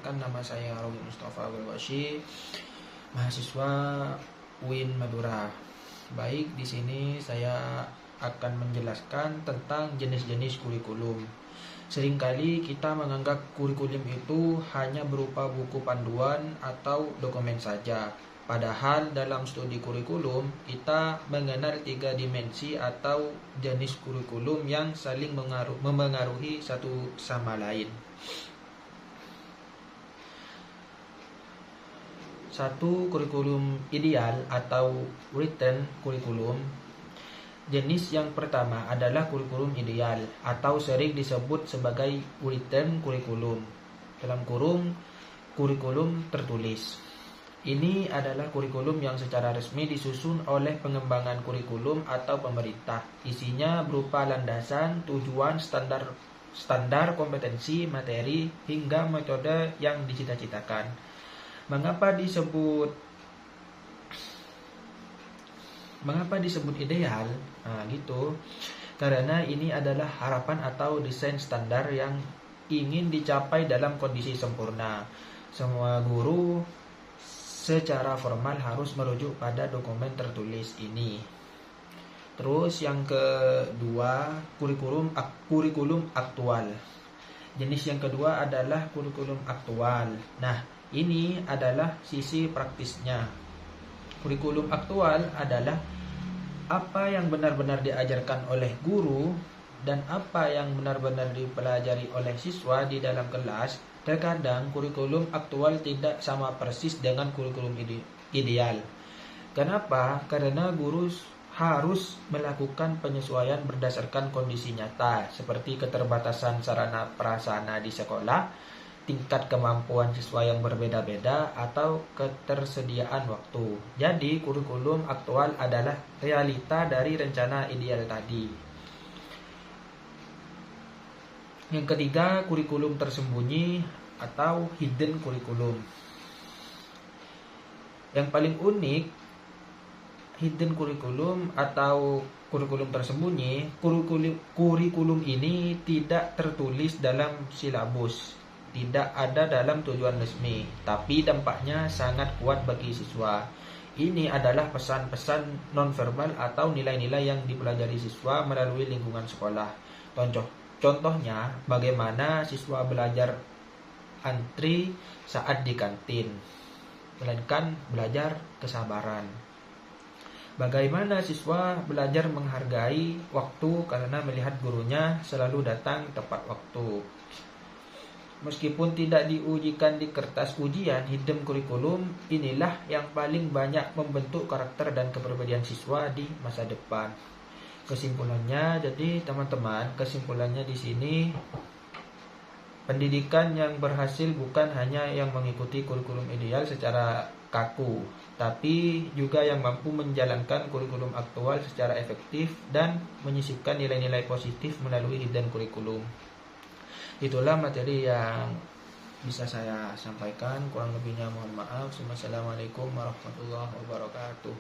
Perkenalkan, nama saya Romi Mustafa Wilwashi, mahasiswa UIN Madura. Baik, di sini saya akan menjelaskan tentang jenis-jenis kurikulum. Seringkali kita menganggap kurikulum itu hanya berupa buku panduan atau dokumen saja. Padahal dalam studi kurikulum, kita mengenal 3 dimensi atau jenis kurikulum yang saling memengaruhi satu sama lain. 1. Kurikulum ideal atau written kurikulum. Jenis yang pertama adalah kurikulum ideal atau sering disebut sebagai written kurikulum, dalam kurung kurikulum tertulis. Ini adalah kurikulum yang secara resmi disusun oleh pengembangan kurikulum atau pemerintah. Isinya berupa landasan, tujuan, standar kompetensi, materi, hingga metode yang dicita-citakan. Mengapa disebut ideal? Karena ini adalah harapan atau desain standar yang ingin dicapai dalam kondisi sempurna. Semua guru secara formal harus merujuk pada dokumen tertulis ini. Terus yang kedua, kurikulum aktual. Jenis yang kedua adalah kurikulum aktual. Nah, ini adalah sisi praktisnya. Kurikulum aktual adalah apa yang benar-benar diajarkan oleh guru dan apa yang benar-benar dipelajari oleh siswa di dalam kelas. Terkadang kurikulum aktual tidak sama persis dengan kurikulum ideal. Kenapa? Karena guru harus melakukan penyesuaian berdasarkan kondisi nyata, seperti keterbatasan sarana prasarana di sekolah, tingkat kemampuan siswa yang berbeda-beda, atau ketersediaan waktu. Jadi, kurikulum aktual adalah realita dari rencana ideal tadi. Yang ketiga, kurikulum tersembunyi atau hidden kurikulum. Yang paling unik, hidden kurikulum atau kurikulum tersembunyi, kurikulum ini tidak tertulis dalam silabus, tidak ada dalam tujuan resmi, tapi dampaknya sangat kuat bagi siswa. Ini adalah pesan-pesan nonverbal atau nilai-nilai yang dipelajari siswa melalui lingkungan sekolah. Contohnya, bagaimana siswa belajar antri saat di kantin, melainkan belajar kesabaran. Bagaimana siswa belajar menghargai waktu karena melihat gurunya selalu datang tepat waktu. Meskipun tidak diujikan di kertas ujian, hidden kurikulum inilah yang paling banyak membentuk karakter dan kepribadian siswa di masa depan. Kesimpulannya, jadi teman-teman, kesimpulannya di sini, pendidikan yang berhasil bukan hanya yang mengikuti kurikulum ideal secara kaku, tapi juga yang mampu menjalankan kurikulum aktual secara efektif dan menyisipkan nilai-nilai positif melalui hidden kurikulum. Itulah materi yang bisa saya sampaikan, kurang lebihnya mohon maaf. Wassalamualaikum warahmatullahi wabarakatuh.